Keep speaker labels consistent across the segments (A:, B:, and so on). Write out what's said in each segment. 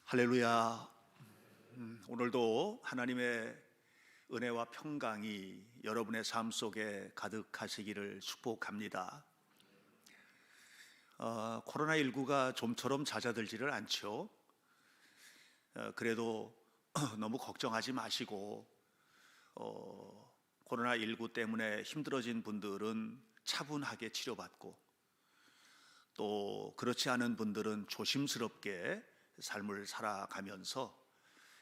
A: 할렐루야. 오늘도 하나님의 은혜와 평강이 여러분의 삶 속에 가득하시기를 축복합니다. 코로나19가 좀처럼 잦아들지를 않죠. 그래도 너무 걱정하지 마시고 코로나19 때문에 힘들어진 분들은 차분하게 치료받고, 또 그렇지 않은 분들은 조심스럽게 삶을 살아가면서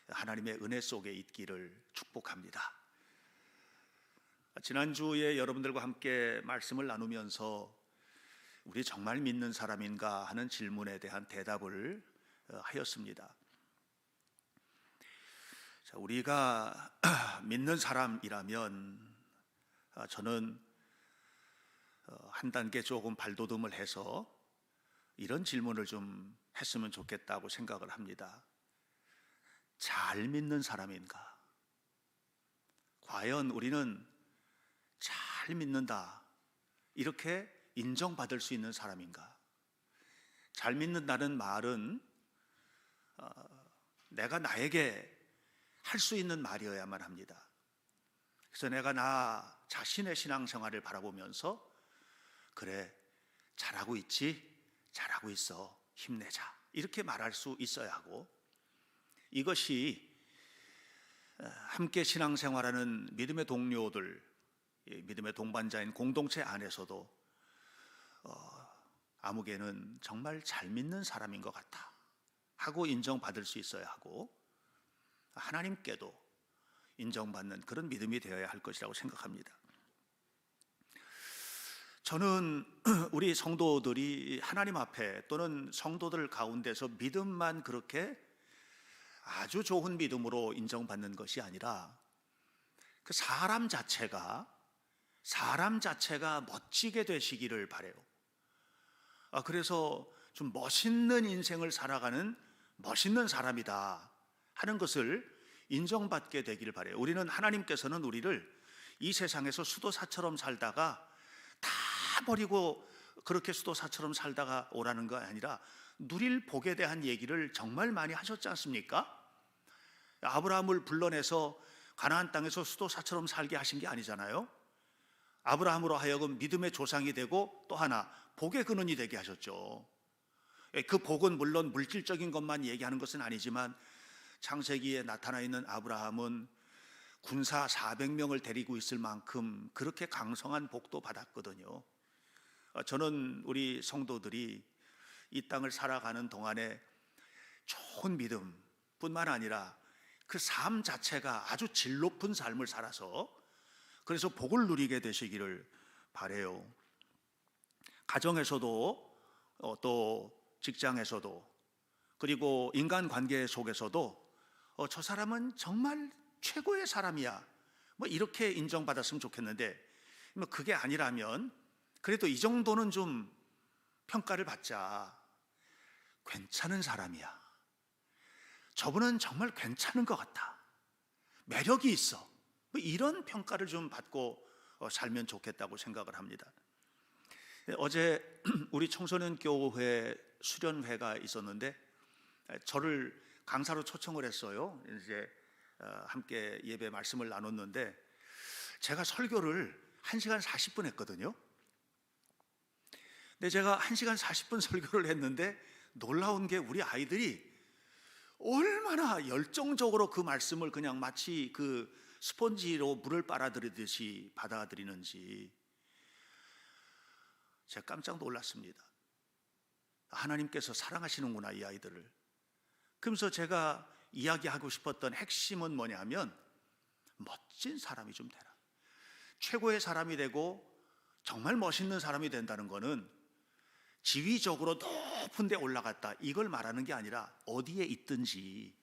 A: 하나님의 은혜 속에 있기를 축복합니다. 지난주에 여러분들과 함께 말씀을 나누면서 우리 정말 믿는 사람인가 하는 질문에 대한 대답을 하였습니다. 우리가 믿는 사람이라면 저는 한 단계 조금 발돋움을 해서 이런 질문을 좀 했으면 좋겠다고 생각을 합니다. 잘 믿는 사람인가? 과연 우리는 잘 믿는다, 이렇게 인정받을 수 있는 사람인가? 잘 믿는다는 말은 내가 나에게 할 수 있는 말이어야만 합니다. 그래서 내가 나 자신의 신앙생활을 바라보면서 그래, 잘하고 있지? 잘하고 있어, 힘내자, 이렇게 말할 수 있어야 하고, 이것이 함께 신앙생활하는 믿음의 동료들, 믿음의 동반자인 공동체 안에서도 아무개는 정말 잘 믿는 사람인 것 같아 하고 인정받을 수 있어야 하고, 하나님께도 인정받는 그런 믿음이 되어야 할 것이라고 생각합니다. 저는 우리 성도들이 하나님 앞에 또는 성도들 가운데서 믿음만 그렇게 아주 좋은 믿음으로 인정받는 것이 아니라 그 사람 자체가 멋지게 되시기를 바라요. 그래서 좀 멋있는 인생을 살아가는 멋있는 사람이다 하는 것을 인정받게 되기를 바라요. 우리는, 하나님께서는 우리를 이 세상에서 수도사처럼 살다가 다 버리고 그렇게 수도사처럼 살다가 오라는 거 아니라 누릴 복에 대한 얘기를 정말 많이 하셨지 않습니까? 아브라함을 불러내서 가나안 땅에서 수도사처럼 살게 하신 게 아니잖아요. 아브라함으로 하여금 믿음의 조상이 되고 또 하나 복의 근원이 되게 하셨죠. 그 복은 물론 물질적인 것만 얘기하는 것은 아니지만, 창세기에 나타나 있는 아브라함은 군사 400명을 데리고 있을 만큼 그렇게 강성한 복도 받았거든요. 저는 우리 성도들이 이 땅을 살아가는 동안에 좋은 믿음뿐만 아니라 그 삶 자체가 아주 질 높은 삶을 살아서 그래서 복을 누리게 되시기를 바라요. 가정에서도 또 직장에서도, 그리고 인간관계 속에서도 저 사람은 정말 최고의 사람이야, 이렇게 인정받았으면 좋겠는데, 그게 아니라면 그래도 이 정도는 좀 평가를 받자. 괜찮은 사람이야, 저분은 정말 괜찮은 것 같아, 매력이 있어, 이런 평가를 좀 받고 살면 좋겠다고 생각을 합니다. 어제 우리 청소년 교회 수련회가 있었는데 저를 강사로 초청을 했어요. 이제 함께 예배 말씀을 나눴는데 제가 설교를 1시간 40분 했거든요. 근데 제가 1시간 40분 설교를 했는데 놀라운 게 우리 아이들이 얼마나 열정적으로 그 말씀을 그냥 마치 그 스펀지로 물을 빨아들이듯이 받아들이는지 제가 깜짝 놀랐습니다. 하나님께서 사랑하시는구나, 이 아이들을. 그러면서 제가 이야기하고 싶었던 핵심은 뭐냐면, 멋진 사람이 좀 되라. 최고의 사람이 되고 정말 멋있는 사람이 된다는 것은 지위적으로 높은 데 올라갔다, 이걸 말하는 게 아니라 어디에 있든지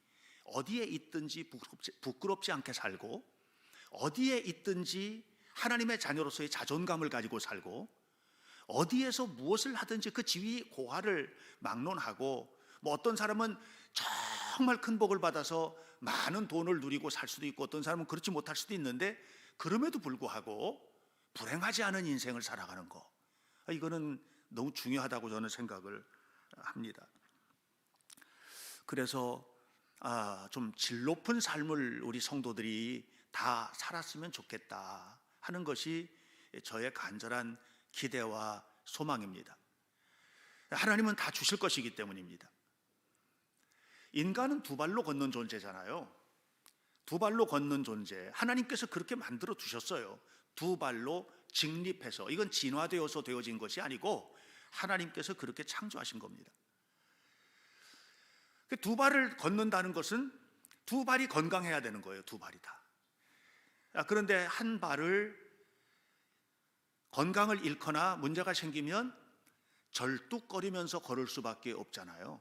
A: 부끄럽지 않게 살고, 어디에 있든지 하나님의 자녀로서의 자존감을 가지고 살고, 어디에서 무엇을 하든지 그 지위 고하를 막론하고, 어떤 사람은 정말 큰 복을 받아서 많은 돈을 누리고 살 수도 있고, 어떤 사람은 그렇지 못할 수도 있는데 그럼에도 불구하고 불행하지 않은 인생을 살아가는 거, 이거는 너무 중요하다고 저는 생각을 합니다. 그래서 좀 질 높은 삶을 우리 성도들이 다 살았으면 좋겠다 하는 것이 저의 간절한 기대와 소망입니다. 하나님은 다 주실 것이기 때문입니다. 인간은 두 발로 걷는 존재잖아요. 두 발로 걷는 존재, 하나님께서 그렇게 만들어 두셨어요. 두 발로 직립해서. 이건 진화되어서 되어진 것이 아니고 하나님께서 그렇게 창조하신 겁니다. 두 발을 걷는다는 것은 두 발이 건강해야 되는 거예요. 두 발이 다. 그런데 한 발을 건강을 잃거나 문제가 생기면 절뚝거리면서 걸을 수밖에 없잖아요.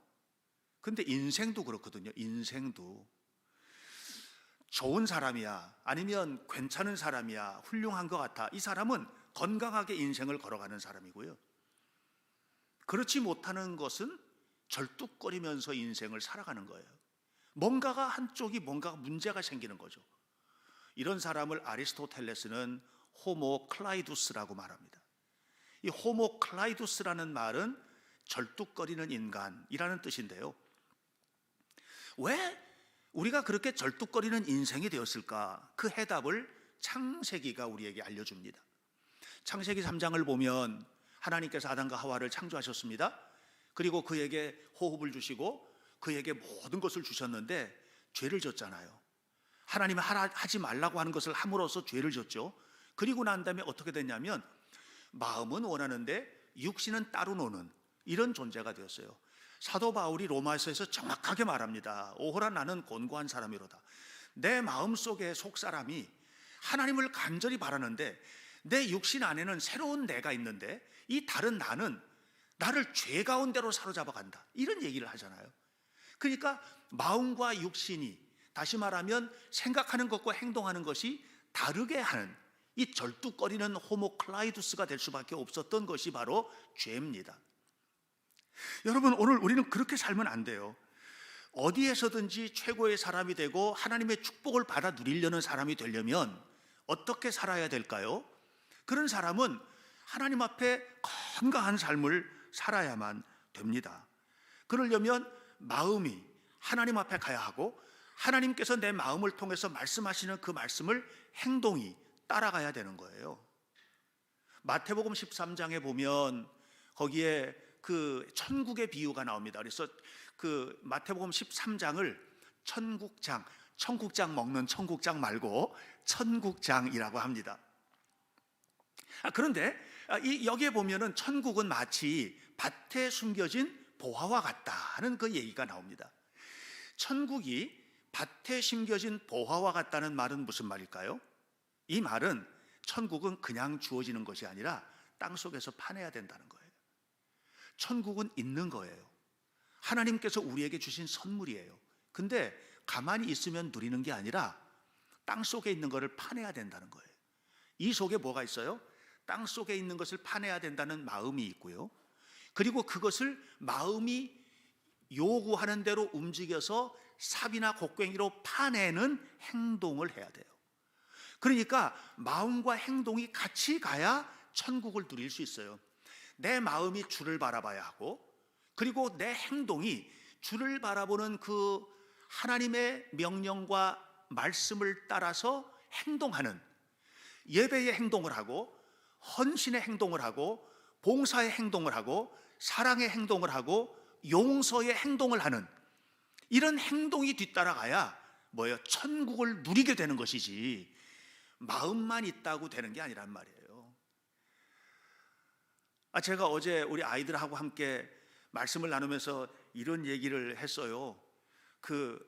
A: 근데 인생도 그렇거든요. 인생도 좋은 사람이야, 아니면 괜찮은 사람이야, 훌륭한 것 같아, 이 사람은 건강하게 인생을 걸어가는 사람이고요. 그렇지 못하는 것은 절뚝거리면서 인생을 살아가는 거예요. 뭔가가 한쪽이 뭔가 문제가 생기는 거죠. 이런 사람을 아리스토텔레스는 호모 클라이두스라고 말합니다. 이 호모 클라이두스라는 말은 절뚝거리는 인간이라는 뜻인데요. 왜 우리가 그렇게 절뚝거리는 인생이 되었을까? 그 해답을 창세기가 우리에게 알려줍니다. 창세기 3장을 보면 하나님께서 아담과 하와를 창조하셨습니다. 그리고 그에게 호흡을 주시고 그에게 모든 것을 주셨는데 죄를 졌잖아요. 하나님이 하지 말라고 하는 것을 함으로써 죄를 졌죠. 그리고 난 다음에 어떻게 됐냐면 마음은 원하는데 육신은 따로 노는 이런 존재가 되었어요. 사도 바울이 로마서에서 정확하게 말합니다. 오호라 나는 곤고한 사람이로다. 내 마음속에 속사람이 하나님을 간절히 바라는데 내 육신 안에는 새로운 내가 있는데 이 다른 나는 나를 죄 가운데로 사로잡아 간다, 이런 얘기를 하잖아요. 그러니까 마음과 육신이, 다시 말하면 생각하는 것과 행동하는 것이 다르게 하는 이 절뚝거리는 호모 클라이두스가 될 수밖에 없었던 것이 바로 죄입니다. 여러분, 오늘 우리는 그렇게 살면 안 돼요. 어디에서든지 최고의 사람이 되고 하나님의 축복을 받아 누리려는 사람이 되려면 어떻게 살아야 될까요? 그런 사람은 하나님 앞에 건강한 삶을 살아야만 됩니다. 그러려면 마음이 하나님 앞에 가야 하고 하나님께서 내 마음을 통해서 말씀하시는 그 말씀을 행동이 따라가야 되는 거예요. 마태복음 13장에 보면 거기에 그 천국의 비유가 나옵니다. 그래서 그 마태복음 13장을 청국장 먹는 청국장 말고 천국장이라고 합니다. 그런데 여기에 보면은 천국은 마치 밭에 숨겨진 보화와 같다 하는 그 얘기가 나옵니다. 천국이 밭에 심겨진 보화와 같다는 말은 무슨 말일까요? 이 말은 천국은 그냥 주어지는 것이 아니라 땅속에서 파내야 된다는 거예요. 천국은 있는 거예요. 하나님께서 우리에게 주신 선물이에요. 근데 가만히 있으면 누리는 게 아니라 땅속에 있는 것을 파내야 된다는 거예요. 이 속에 뭐가 있어요? 땅속에 있는 것을 파내야 된다는 마음이 있고요. 그리고 그것을 마음이 요구하는 대로 움직여서 삽이나 곡괭이로 파내는 행동을 해야 돼요. 그러니까 마음과 행동이 같이 가야 천국을 누릴 수 있어요. 내 마음이 주를 바라봐야 하고, 그리고 내 행동이 주를 바라보는 그 하나님의 명령과 말씀을 따라서 행동하는, 예배의 행동을 하고 헌신의 행동을 하고 봉사의 행동을 하고 사랑의 행동을 하고 용서의 행동을 하는 이런 행동이 뒤따라가야 뭐예요? 천국을 누리게 되는 것이지 마음만 있다고 되는 게 아니란 말이에요. 제가 어제 우리 아이들하고 함께 말씀을 나누면서 이런 얘기를 했어요. 그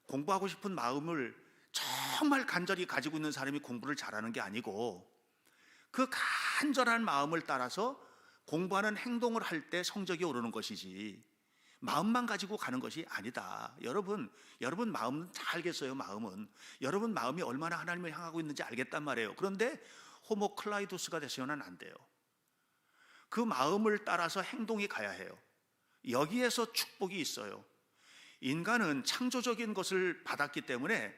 A: 공부하고 싶은 마음을 정말 간절히 가지고 있는 사람이 공부를 잘하는 게 아니고 그 간절한 마음을 따라서 공부하는 행동을 할 때 성적이 오르는 것이지 마음만 가지고 가는 것이 아니다. 여러분 마음은 잘 알겠어요. 여러분 마음이 얼마나 하나님을 향하고 있는지 알겠단 말이에요. 그런데 호모 클라이두스가 되셔서는 안 돼요. 그 마음을 따라서 행동이 가야 해요. 여기에서 축복이 있어요. 인간은 창조적인 것을 받았기 때문에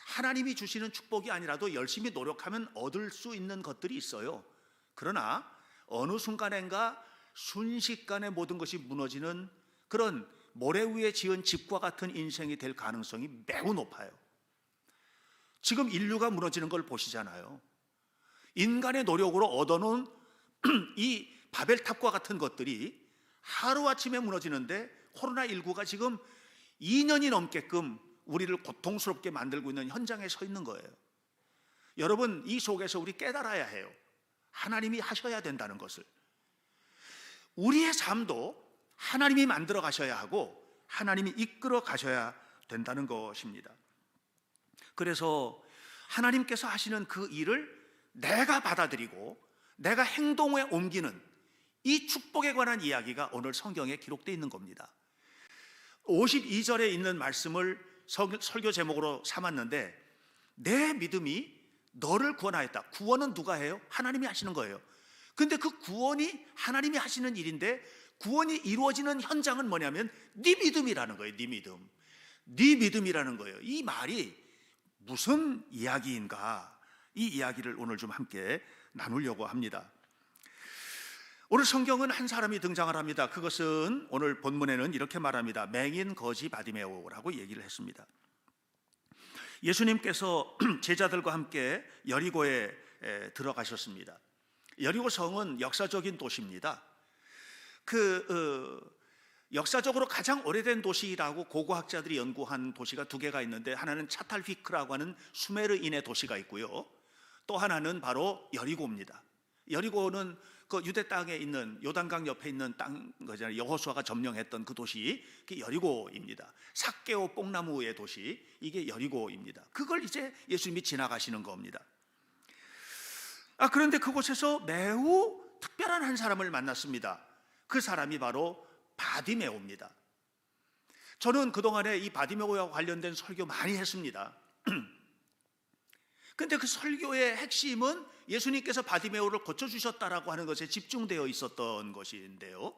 A: 하나님이 주시는 축복이 아니라도 열심히 노력하면 얻을 수 있는 것들이 있어요. 그러나 어느 순간인가 순식간에 모든 것이 무너지는 그런 모래 위에 지은 집과 같은 인생이 될 가능성이 매우 높아요. 지금 인류가 무너지는 걸 보시잖아요. 인간의 노력으로 얻어놓은 이 바벨탑과 같은 것들이 하루아침에 무너지는데 코로나19가 지금 2년이 넘게끔 우리를 고통스럽게 만들고 있는 현장에 서 있는 거예요. 여러분, 이 속에서 우리 깨달아야 해요. 하나님이 하셔야 된다는 것을. 우리의 삶도 하나님이 만들어 가셔야 하고 하나님이 이끌어 가셔야 된다는 것입니다. 그래서 하나님께서 하시는 그 일을 내가 받아들이고 내가 행동에 옮기는 이 축복에 관한 이야기가 오늘 성경에 기록되어 있는 겁니다. 52절에 있는 말씀을 설교 제목으로 삼았는데, 내 믿음이 너를 구원하였다. 구원은 누가 해요? 하나님이 하시는 거예요. 근데 그 구원이 하나님이 하시는 일인데 구원이 이루어지는 현장은 뭐냐면 네 믿음이라는 거예요. 네 믿음. 네 믿음이라는 거예요. 이 말이 무슨 이야기인가? 이 이야기를 오늘 좀 함께 나누려고 합니다. 오늘 성경은 한 사람이 등장을 합니다. 그것은 오늘 본문에는 이렇게 말합니다. 맹인 거지 바디메오라고 얘기를 했습니다. 예수님께서 제자들과 함께 여리고에 들어가셨습니다. 여리고 성은 역사적인 도시입니다. 역사적으로 가장 오래된 도시라고 고고학자들이 연구한 도시가 두 개가 있는데, 하나는 차탈피크라고 하는 수메르인의 도시가 있고요, 또 하나는 바로 여리고입니다. 여리고는 그 유대 땅에 있는 요단강 옆에 있는 땅 거잖아요. 여호수아가 점령했던 그 도시, 그게 여리고입니다. 삭개오 뽕나무의 도시, 이게 여리고입니다. 그걸 이제 예수님이 지나가시는 겁니다. 그런데 그곳에서 매우 특별한 한 사람을 만났습니다. 그 사람이 바로 바디메오입니다. 저는 그동안에 이 바디메오와 관련된 설교 많이 했습니다. 근데 그 설교의 핵심은 예수님께서 바디메오를 고쳐주셨다라고 하는 것에 집중되어 있었던 것인데요.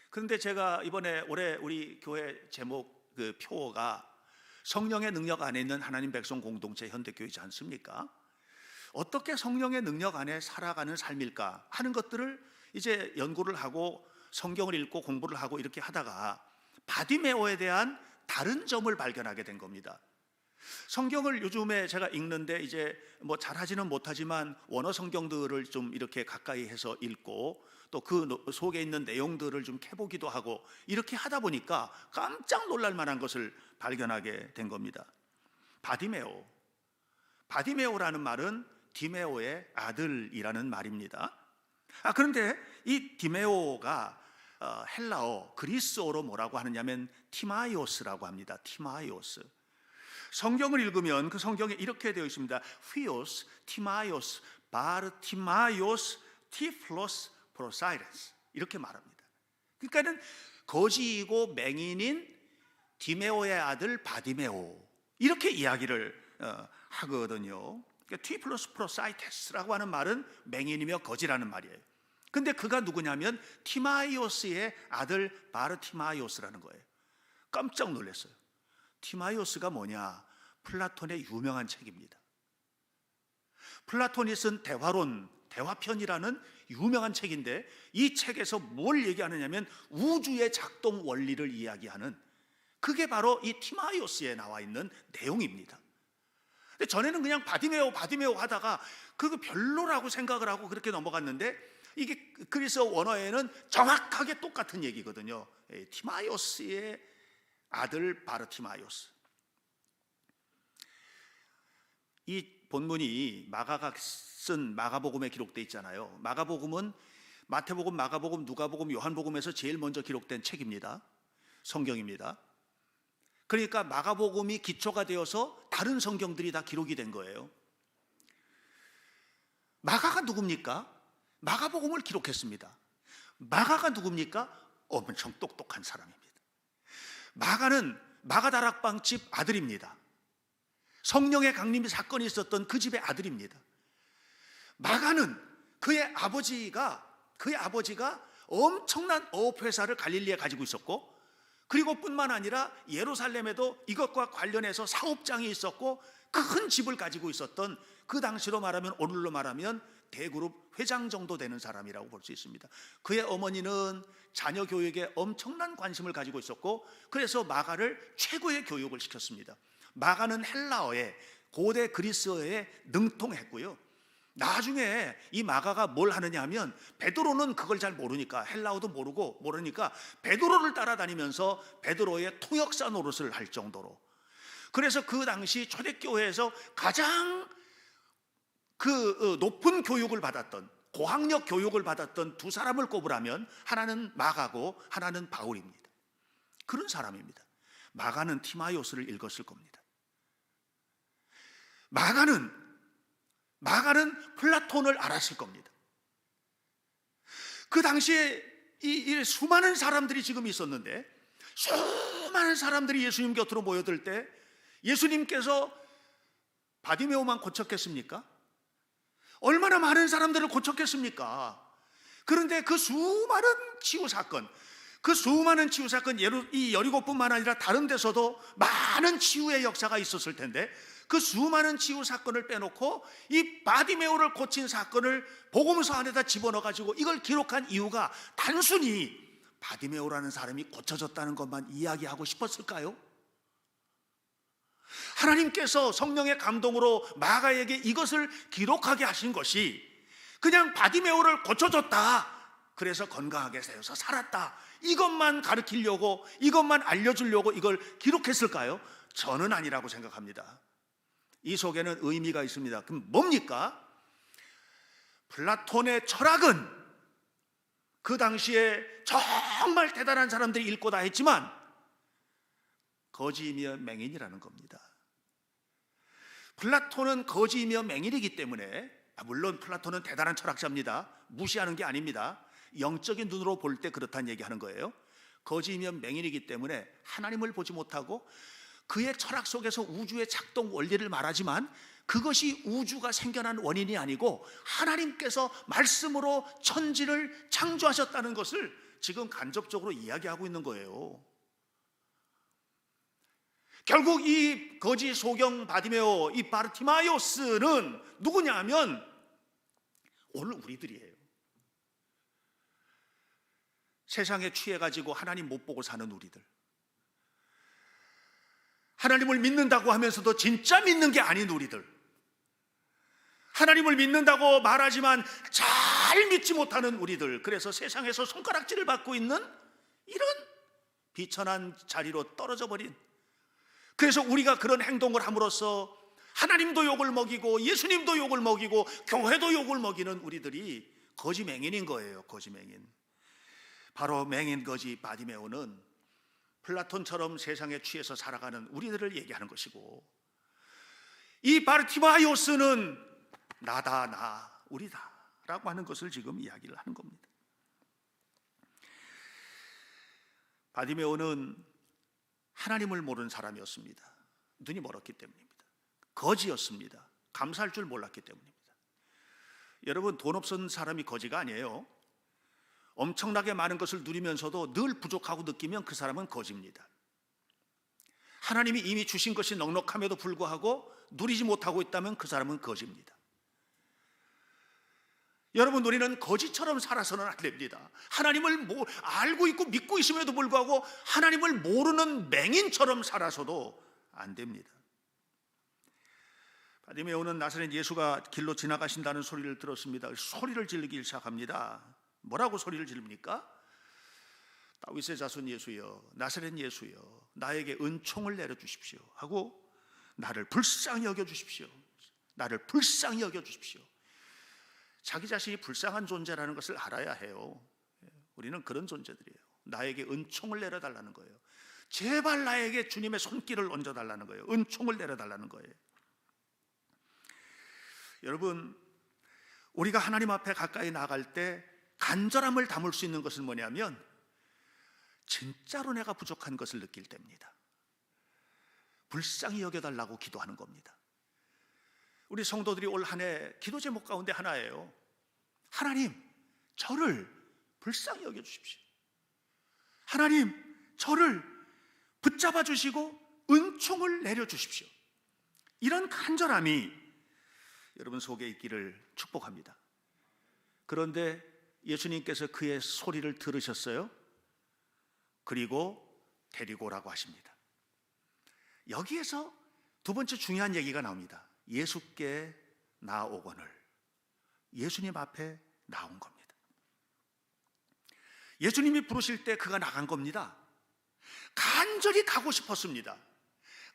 A: 그런데 제가 이번에 올해 우리 교회 제목 그 표어가 성령의 능력 안에 있는 하나님 백성 공동체 현대교회이지 않습니까? 어떻게 성령의 능력 안에 살아가는 삶일까 하는 것들을 이제 연구를 하고 성경을 읽고 공부를 하고 이렇게 하다가 바디메오에 대한 다른 점을 발견하게 된 겁니다. 성경을 요즘에 제가 읽는데 이제 뭐 잘하지는 못하지만 원어 성경들을 좀 이렇게 가까이 해서 읽고 또 그 속에 있는 내용들을 좀 캐보기도 하고 이렇게 하다 보니까 깜짝 놀랄 만한 것을 발견하게 된 겁니다. 바디메오라는 말은 디메오의 아들이라는 말입니다. 그런데 이 디메오가 헬라어 그리스어로 뭐라고 하느냐면 티마이오스라고 합니다. 티마이오스. 성경을 읽으면 그 성경에 이렇게 되어 있습니다. 휘오스 티마이오스 바르티마이오스 티플로스 프로사이레스, 이렇게 말합니다. 그러니까는 거지이고 맹인인 디메오의 아들 바디메오, 이렇게 이야기를 하거든요. 그러니까 티플로스 프로사이테스라고 하는 말은 맹인이며 거지라는 말이에요. 근데 그가 누구냐면 티마이오스의 아들 바르티마이오스라는 거예요. 깜짝 놀랐어요. 티마이오스가 뭐냐? 플라톤의 유명한 책입니다. 플라톤이 쓴 대화론, 대화편이라는 유명한 책인데, 이 책에서 뭘 얘기하느냐면 우주의 작동 원리를 이야기하는, 그게 바로 이 티마이오스에 나와 있는 내용입니다. 근데 전에는 그냥 바디메오 하다가 그거 별로라고 생각을 하고 그렇게 넘어갔는데, 이게 그리스 원어에는 정확하게 똑같은 얘기거든요. 티마이오스의 아들 바르티마이오스. 이 본문이 마가가 쓴 마가복음에 기록되어 있잖아요. 마가복음은 마태복음, 마가복음, 누가복음, 요한복음에서 제일 먼저 기록된 책입니다. 성경입니다. 그러니까 마가복음이 기초가 되어서 다른 성경들이 다 기록이 된 거예요. 마가가 누굽니까? 마가복음을 기록했습니다. 마가가 누굽니까? 엄청 똑똑한 사람입니다. 마가는 마가다락방집 아들입니다. 성령의 강림 사건이 있었던 그 집의 아들입니다. 마가는 그의 아버지가 엄청난 어업회사를 갈릴리에 가지고 있었고, 그리고 뿐만 아니라 예루살렘에도 이것과 관련해서 사업장이 있었고 큰 집을 가지고 있었던, 그 당시로 말하면 오늘로 말하면 대그룹 회장 정도 되는 사람이라고 볼 수 있습니다. 그의 어머니는 자녀 교육에 엄청난 관심을 가지고 있었고, 그래서 마가를 최고의 교육을 시켰습니다. 마가는 헬라어에, 고대 그리스어에 능통했고요. 나중에 이 마가가 뭘 하느냐 하면, 베드로는 그걸 잘 모르니까, 헬라어도 모르니까 베드로를 따라다니면서 베드로의 통역사 노릇을 할 정도로, 그래서 그 당시 초대교회에서 가장 높은 교육을 받았던, 고학력 교육을 받았던 두 사람을 꼽으라면 하나는 마가고 하나는 바울입니다. 그런 사람입니다. 마가는 티마이오스를 읽었을 겁니다. 마가는 플라톤을 알았을 겁니다. 그 당시에 이 수많은 사람들이 지금 있었는데, 수많은 사람들이 예수님 곁으로 모여들 때 예수님께서 바디메오만 고쳤겠습니까? 얼마나 많은 사람들을 고쳤겠습니까? 그런데 그 수많은 치유 사건, 이 여리고뿐만 아니라 다른 데서도 많은 치유의 역사가 있었을 텐데, 그 수많은 치유 사건을 빼놓고 이 바디메오를 고친 사건을 복음서 안에다 집어넣어가지고 이걸 기록한 이유가 단순히 바디메오라는 사람이 고쳐졌다는 것만 이야기하고 싶었을까요? 하나님께서 성령의 감동으로 마가에게 이것을 기록하게 하신 것이 그냥 바디메오를 고쳐줬다, 그래서 건강하게 되어서 살았다, 이것만 가르치려고, 이것만 알려주려고 이걸 기록했을까요? 저는 아니라고 생각합니다. 이 속에는 의미가 있습니다. 그럼 뭡니까? 플라톤의 철학은 그 당시에 정말 대단한 사람들이 읽고 다 했지만 거지이며 맹인이라는 겁니다. 플라톤은 거지이며 맹인이기 때문에, 물론 플라톤은 대단한 철학자입니다. 무시하는 게 아닙니다. 영적인 눈으로 볼 때 그렇다는 얘기하는 거예요. 거지이며 맹인이기 때문에 하나님을 보지 못하고 그의 철학 속에서 우주의 작동 원리를 말하지만 그것이 우주가 생겨난 원인이 아니고 하나님께서 말씀으로 천지를 창조하셨다는 것을 지금 간접적으로 이야기하고 있는 거예요. 결국 이 거지 소경 바디메오, 이 바르티마이오스는 누구냐 하면 오늘 우리들이에요. 세상에 취해가지고 하나님 못 보고 사는 우리들, 하나님을 믿는다고 하면서도 진짜 믿는 게 아닌 우리들, 하나님을 믿는다고 말하지만 잘 믿지 못하는 우리들, 그래서 세상에서 손가락질을 받고 있는 이런 비천한 자리로 떨어져 버린, 그래서 우리가 그런 행동을 함으로써 하나님도 욕을 먹이고 예수님도 욕을 먹이고 교회도 욕을 먹이는 우리들이 거지 맹인인 거예요. 거지 맹인. 바로 맹인 거지 바디메오는 플라톤처럼 세상에 취해서 살아가는 우리들을 얘기하는 것이고, 이 바르티마이오스는 나다, 나, 우리다 라고 하는 것을 지금 이야기를 하는 겁니다. 바디메오는 하나님을 모르는 사람이었습니다. 눈이 멀었기 때문입니다. 거지였습니다. 감사할 줄 몰랐기 때문입니다. 여러분, 돈 없는 사람이 거지가 아니에요. 엄청나게 많은 것을 누리면서도 늘 부족하고 느끼면 그 사람은 거지입니다. 하나님이 이미 주신 것이 넉넉함에도 불구하고 누리지 못하고 있다면 그 사람은 거지입니다. 여러분, 우리는 거지처럼 살아서는 안 됩니다. 하나님을 알고 있고 믿고 있음에도 불구하고 하나님을 모르는 맹인처럼 살아서도 안 됩니다. 바디메오는 나사렛 예수가 길로 지나가신다는 소리를 들었습니다. 소리를 지르기 시작합니다. 뭐라고 소리를 지릅니까? 다윗의 자손 예수여, 나사렛 예수여, 나에게 은총을 내려주십시오 하고, 나를 불쌍히 여겨주십시오, 나를 불쌍히 여겨주십시오. 자기 자신이 불쌍한 존재라는 것을 알아야 해요. 우리는 그런 존재들이에요. 나에게 은총을 내려달라는 거예요. 제발 나에게 주님의 손길을 얹어달라는 거예요. 은총을 내려달라는 거예요. 여러분, 우리가 하나님 앞에 가까이 나갈 때 간절함을 담을 수 있는 것은 뭐냐면, 진짜로 내가 부족한 것을 느낄 때입니다. 불쌍히 여겨달라고 기도하는 겁니다. 우리 성도들이 올 한 해 기도 제목 가운데 하나예요. 하나님, 저를 불쌍히 여겨주십시오. 하나님, 저를 붙잡아 주시고 은총을 내려주십시오. 이런 간절함이 여러분 속에 있기를 축복합니다. 그런데 예수님께서 그의 소리를 들으셨어요. 그리고 데리고 오라고 하십니다. 여기에서 두 번째 중요한 얘기가 나옵니다. 예수께 나오거늘. 예수님 앞에 나온 겁니다. 예수님이 부르실 때 그가 나간 겁니다. 간절히 가고 싶었습니다.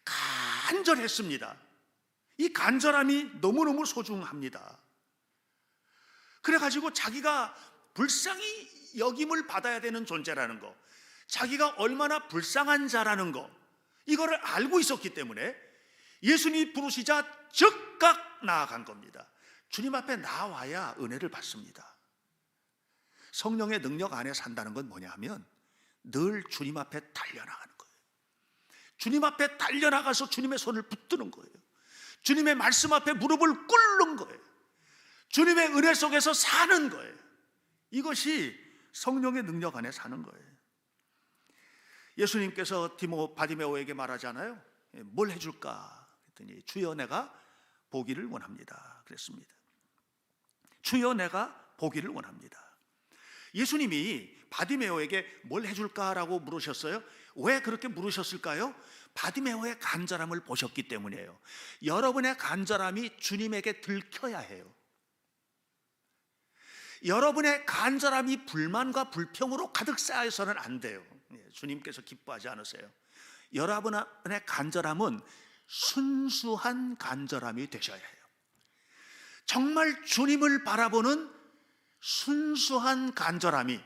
A: 간절했습니다. 이 간절함이 너무너무 소중합니다. 그래가지고 자기가 불쌍히 여김을 받아야 되는 존재라는 거, 자기가 얼마나 불쌍한 자라는 거, 이거를 알고 있었기 때문에 예수님이 부르시자 즉각 나아간 겁니다. 주님 앞에 나와야 은혜를 받습니다. 성령의 능력 안에 산다는 건 뭐냐 하면 늘 주님 앞에 달려나가는 거예요. 주님 앞에 달려나가서 주님의 손을 붙드는 거예요. 주님의 말씀 앞에 무릎을 꿇는 거예요. 주님의 은혜 속에서 사는 거예요. 이것이 성령의 능력 안에 사는 거예요. 예수님께서 바디메오에게 말하잖아요. 뭘 해줄까? 그랬더니 주여 내가 보기를 원합니다. 그랬습니다. 주여 내가 보기를 원합니다. 예수님이 바디메오에게 뭘 해줄까라고 물으셨어요. 왜 그렇게 물으셨을까요? 바디메오의 간절함을 보셨기 때문이에요. 여러분의 간절함이 주님에게 들켜야 해요. 여러분의 간절함이 불만과 불평으로 가득 쌓여서는 안 돼요. 주님께서 기뻐하지 않으세요. 여러분의 간절함은 순수한 간절함이 되셔야 해요. 정말 주님을 바라보는 순수한 간절함이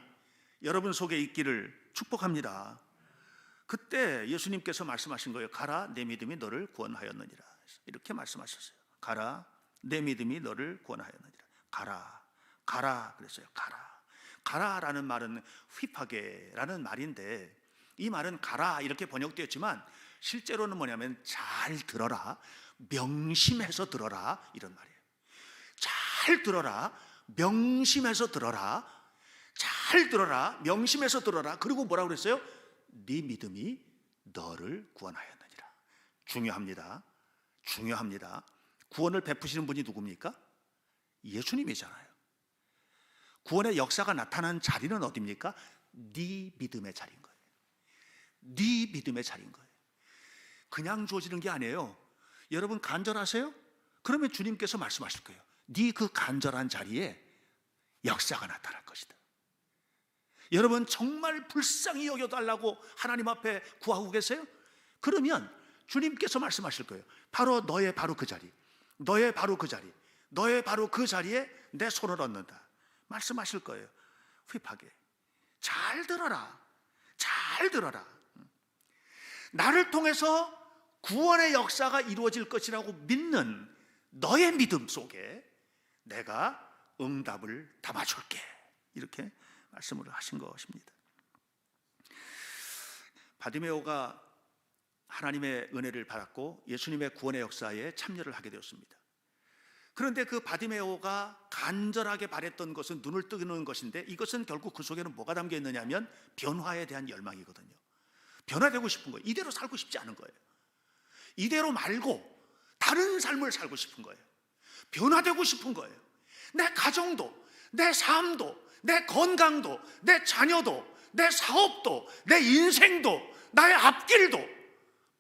A: 여러분 속에 있기를 축복합니다. 그때 예수님께서 말씀하신 거예요. 가라, 내 믿음이 너를 구원하였느니라. 이렇게 말씀하셨어요. 가라, 내 믿음이 너를 구원하였느니라. 가라, 가라 그랬어요. 가라. 가라라는 말은 휘파게라는 말인데, 이 말은 가라 이렇게 번역되었지만 실제로는 뭐냐면 잘 들어라, 명심해서 들어라, 이런 말이에요. 잘 들어라, 명심해서 들어라, 잘 들어라, 명심해서 들어라. 그리고 뭐라고 그랬어요? 네 믿음이 너를 구원하였느니라. 중요합니다. 중요합니다. 구원을 베푸시는 분이 누굽니까? 예수님이잖아요. 구원의 역사가 나타난 자리는 어디입니까? 네 믿음의 자리인 거예요. 네 믿음의 자리인 거예요. 그냥 주어지는 게 아니에요. 여러분 간절하세요? 그러면 주님께서 말씀하실 거예요. 네 그 간절한 자리에 역사가 나타날 것이다. 여러분 정말 불쌍히 여겨달라고 하나님 앞에 구하고 계세요? 그러면 주님께서 말씀하실 거예요. 바로 너의 바로 그 자리, 너의 바로 그 자리, 너의 바로 그 자리에 내 손을 얹는다 말씀하실 거예요. 휘파게 잘 들어라, 잘 들어라. 나를 통해서 구원의 역사가 이루어질 것이라고 믿는 너의 믿음 속에 내가 응답을 담아줄게, 이렇게 말씀을 하신 것입니다. 바디메오가 하나님의 은혜를 받았고 예수님의 구원의 역사에 참여를 하게 되었습니다. 그런데 그 바디메오가 간절하게 바랬던 것은 눈을 뜨는 것인데, 이것은 결국 그 속에는 뭐가 담겨 있느냐 하면 변화에 대한 열망이거든요. 변화되고 싶은 거예요. 이대로 살고 싶지 않은 거예요. 이대로 말고 다른 삶을 살고 싶은 거예요. 변화되고 싶은 거예요. 내 가정도, 내 삶도, 내 건강도, 내 자녀도, 내 사업도, 내 인생도, 나의 앞길도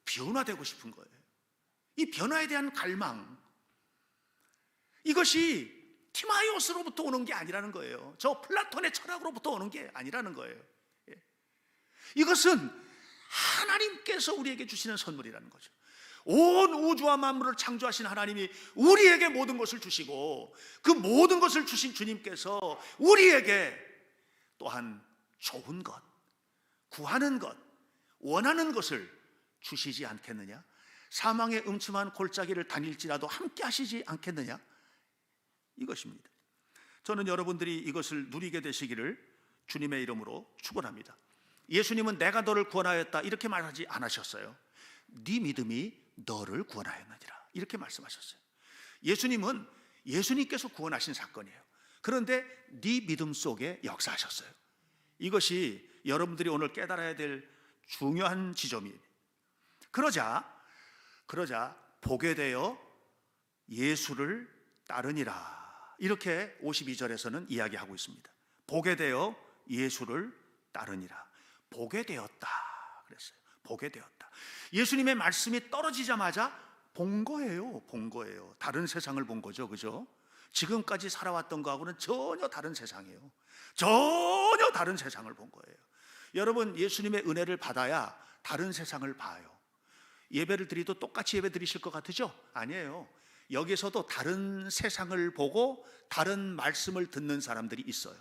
A: 변화되고 싶은 거예요. 이 변화에 대한 갈망, 이것이 티마이오스로부터 오는 게 아니라는 거예요. 저 플라톤의 철학으로부터 오는 게 아니라는 거예요. 이것은 하나님께서 우리에게 주시는 선물이라는 거죠. 온 우주와 만물을 창조하신 하나님이 우리에게 모든 것을 주시고, 그 모든 것을 주신 주님께서 우리에게 또한 좋은 것, 구하는 것, 원하는 것을 주시지 않겠느냐? 사망의 음침한 골짜기를 다닐지라도 함께 하시지 않겠느냐? 이것입니다. 저는 여러분들이 이것을 누리게 되시기를 주님의 이름으로 축원합니다. 예수님은 내가 너를 구원하였다 이렇게 말하지 않으셨어요. 네 믿음이 너를 구원하였느니라 이렇게 말씀하셨어요. 예수님은 예수님께서 구원하신 사건이에요. 그런데 네 믿음 속에 역사하셨어요. 이것이 여러분들이 오늘 깨달아야 될 중요한 지점이에요. 그러자 보게 되어 예수를 따르니라 이렇게 52절에서는 이야기하고 있습니다. 보게 되어 예수를 따르니라. 보게 되었다 그랬어요. 보게 되었다. 예수님의 말씀이 떨어지자마자 본 거예요. 본 거예요. 다른 세상을 본 거죠. 그죠? 지금까지 살아왔던 거하고는 전혀 다른 세상이에요. 전혀 다른 세상을 본 거예요. 여러분, 예수님의 은혜를 받아야 다른 세상을 봐요. 예배를 드리도 똑같이 예배 드리실 것 같으죠? 아니에요. 여기서도 다른 세상을 보고 다른 말씀을 듣는 사람들이 있어요.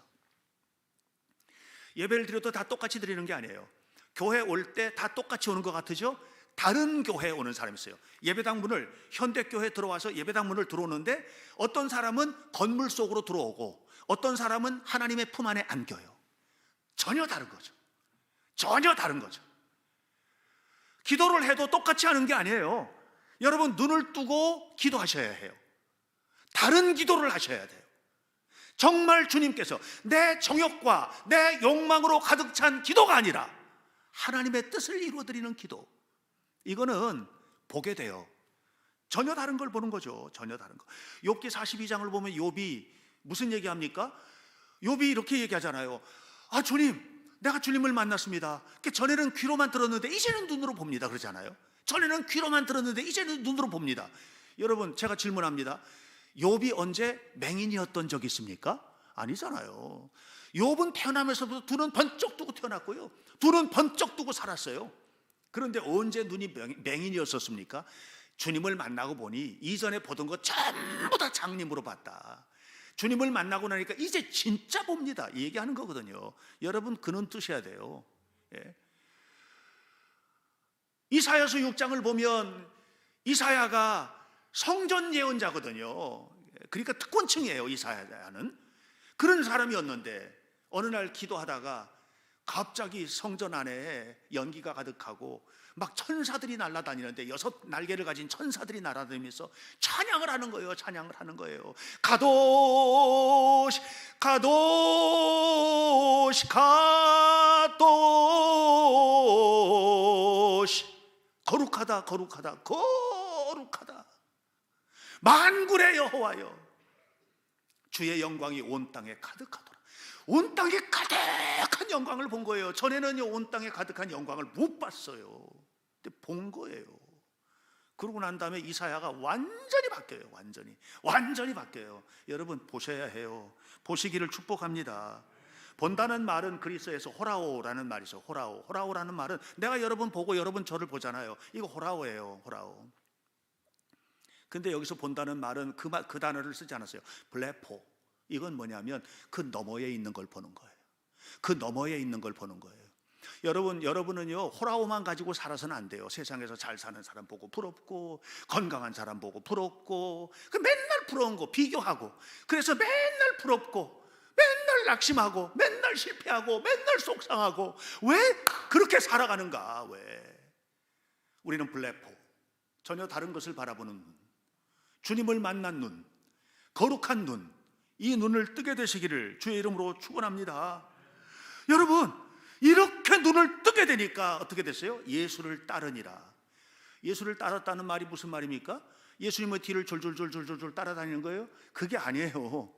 A: 예배를 드려도 다 똑같이 드리는 게 아니에요. 교회 올 때 다 똑같이 오는 것 같으죠? 다른 교회에 오는 사람이 있어요. 예배당 문을, 현대교회에 들어와서 예배당 문을 들어오는데 어떤 사람은 건물 속으로 들어오고 어떤 사람은 하나님의 품 안에 안겨요. 전혀 다른 거죠. 전혀 다른 거죠. 기도를 해도 똑같이 하는 게 아니에요. 여러분, 눈을 뜨고 기도하셔야 해요. 다른 기도를 하셔야 돼요. 정말 주님께서 내 정욕과 내 욕망으로 가득 찬 기도가 아니라 하나님의 뜻을 이루어드리는 기도, 이거는 보게 돼요. 전혀 다른 걸 보는 거죠. 전혀 다른 거. 욥기 42장을 보면 욥이 무슨 얘기합니까? 욥이 이렇게 얘기하잖아요. 아, 주님, 내가 주님을 만났습니다. 전에는 귀로만 들었는데 이제는 눈으로 봅니다. 그러잖아요. 전에는 귀로만 들었는데 이제는 눈으로 봅니다. 여러분, 제가 질문합니다. 욥이 언제 맹인이었던 적이 있습니까? 아니잖아요. 욥은 태어나면서부터 두 눈 번쩍 뜨고 태어났고요, 두 눈 번쩍 뜨고 살았어요. 그런데 언제 눈이 맹인이었었습니까? 주님을 만나고 보니 이전에 보던 거 전부 다 장님으로 봤다. 주님을 만나고 나니까 이제 진짜 봅니다, 이 얘기하는 거거든요. 여러분, 그는 뜨셔야 돼요. 예. 이사야서 6장을 보면 이사야가 성전 예언자거든요. 그러니까 특권층이에요. 이사야는 그런 사람이었는데 어느 날 기도하다가 갑자기 성전 안에 연기가 가득하고 막 천사들이 날아다니는데 6날개를 가진 천사들이 날아다니면서 찬양을 하는 거예요. 찬양을 하는 거예요. 가도시 가도시 가도시, 거룩하다 거룩하다 거룩하다 만군의 여호와여, 주의 영광이 온 땅에 가득하더라. 온 땅에 가득한 영광을 본 거예요. 전에는요, 온 땅에 가득한 영광을 못 봤어요. 근데 본 거예요. 그러고 난 다음에 이사야가 완전히 바뀌어요. 완전히 바뀌어요. 여러분, 보셔야 해요. 보시기를 축복합니다. 본다는 말은 그리스어에서 호라오라는 말이 있어요. 호라오라는 말은 내가 여러분 보고 여러분 저를 보잖아요. 이거 호라오예요. 호라오. 근데 여기서 본다는 말은 그 단어를 쓰지 않았어요. 블레포. 이건 뭐냐면 그 너머에 있는 걸 보는 거예요. 그 너머에 있는 걸 보는 거예요. 여러분은요, 호라오만 가지고 살아서는 안 돼요. 세상에서 잘 사는 사람 보고 부럽고, 건강한 사람 보고 부럽고, 맨날 부러운 거 비교하고, 그래서 맨날 부럽고, 맨날 낙심하고, 맨날 실패하고, 맨날 속상하고, 왜 그렇게 살아가는가? 왜? 우리는 블레포, 전혀 다른 것을 바라보는 눈, 주님을 만난 눈, 거룩한 눈, 이 눈을 뜨게 되시기를 주의 이름으로 축원합니다. 여러분, 이렇게 눈을 뜨게 되니까 어떻게 됐어요? 예수를 따르니라. 예수를 따랐다는 말이 무슨 말입니까? 예수님의 뒤를 졸졸졸졸졸 따라다니는 거예요? 그게 아니에요.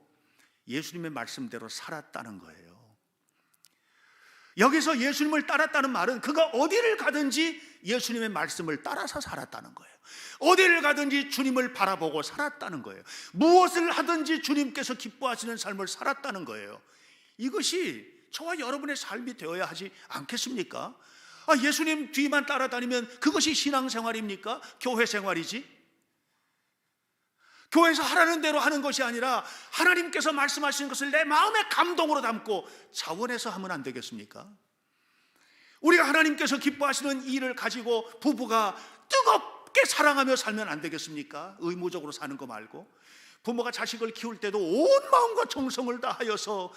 A: 예수님의 말씀대로 살았다는 거예요. 여기서 예수님을 따랐다는 말은 그가 어디를 가든지 예수님의 말씀을 따라서 살았다는 거예요. 어디를 가든지 주님을 바라보고 살았다는 거예요. 무엇을 하든지 주님께서 기뻐하시는 삶을 살았다는 거예요. 이것이 저와 여러분의 삶이 되어야 하지 않겠습니까? 예수님 뒤만 따라다니면 그것이 신앙생활입니까? 교회 생활이지? 교회에서 하라는 대로 하는 것이 아니라 하나님께서 말씀하시는 것을 내 마음의 감동으로 담고 자원해서 하면 안 되겠습니까? 우리가 하나님께서 기뻐하시는 일을 가지고 부부가 뜨겁게 사랑하며 살면 안 되겠습니까? 의무적으로 사는 거 말고. 부모가 자식을 키울 때도 온 마음과 정성을 다하여서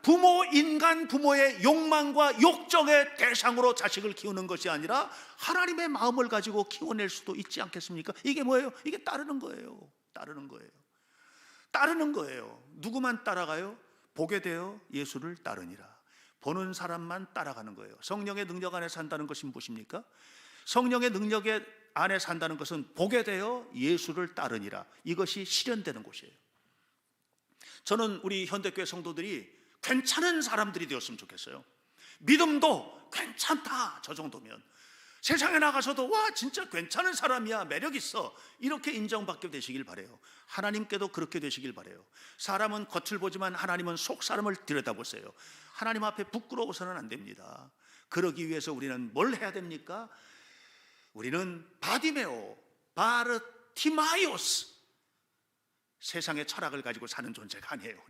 A: 부모의 욕망과 욕정의 대상으로 자식을 키우는 것이 아니라 하나님의 마음을 가지고 키워낼 수도 있지 않겠습니까? 이게 뭐예요? 이게 따르는 거예요. 따르는 거예요. 누구만 따라가요? 보게 되어 예수를 따르니라. 보는 사람만 따라가는 거예요. 성령의 능력 안에 산다는 것이 무엇입니까? 성령의 능력 안에 산다는 것은 보게 되어 예수를 따르니라. 이것이 실현되는 곳이에요. 저는 우리 현대교회 성도들이 괜찮은 사람들이 되었으면 좋겠어요. 믿음도 괜찮다, 저 정도면 세상에 나가서도 와 진짜 괜찮은 사람이야, 매력 있어, 이렇게 인정받게 되시길 바래요. 하나님께도 그렇게 되시길 바래요. 사람은 겉을 보지만 하나님은 속 사람을 들여다보세요. 하나님 앞에 부끄러워서는 안 됩니다. 그러기 위해서 우리는 뭘 해야 됩니까? 우리는 바디메오, 바르티마이오스, 세상의 철학을 가지고 사는 존재가 아니에요.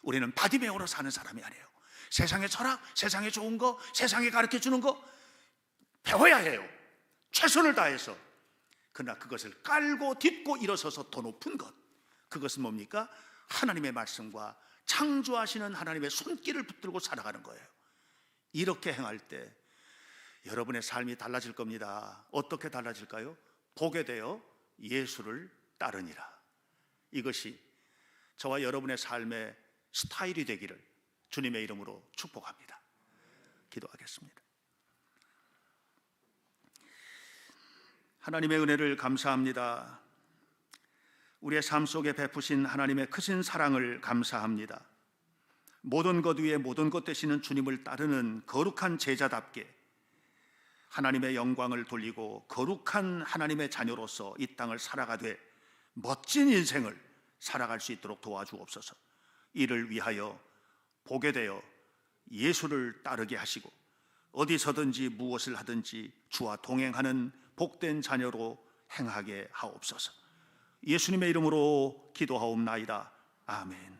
A: 우리는 바디메오로 사는 사람이 아니에요. 세상의 철학, 세상에 좋은 거, 세상에 가르쳐 주는 거 배워야 해요. 최선을 다해서. 그러나 그것을 깔고 딛고 일어서서 더 높은 것, 그것은 뭡니까? 하나님의 말씀과 창조하시는 하나님의 손길을 붙들고 살아가는 거예요. 이렇게 행할 때 여러분의 삶이 달라질 겁니다. 어떻게 달라질까요? 보게 되어 예수를 따르니라. 이것이 저와 여러분의 삶의 스타일이 되기를 주님의 이름으로 축복합니다. 기도하겠습니다. 하나님의 은혜를 감사합니다. 우리의 삶 속에 베푸신 하나님의 크신 사랑을 감사합니다. 모든 것 위에 모든 것 되시는 주님을 따르는 거룩한 제자답게 하나님의 영광을 돌리고 거룩한 하나님의 자녀로서 이 땅을 살아가되 멋진 인생을 살아갈 수 있도록 도와주옵소서. 이를 위하여 보게 되어 예수를 따르게 하시고 어디서든지 무엇을 하든지 주와 동행하는 복된 자녀로 행하게 하옵소서. 예수님의 이름으로 기도하옵나이다. 아멘.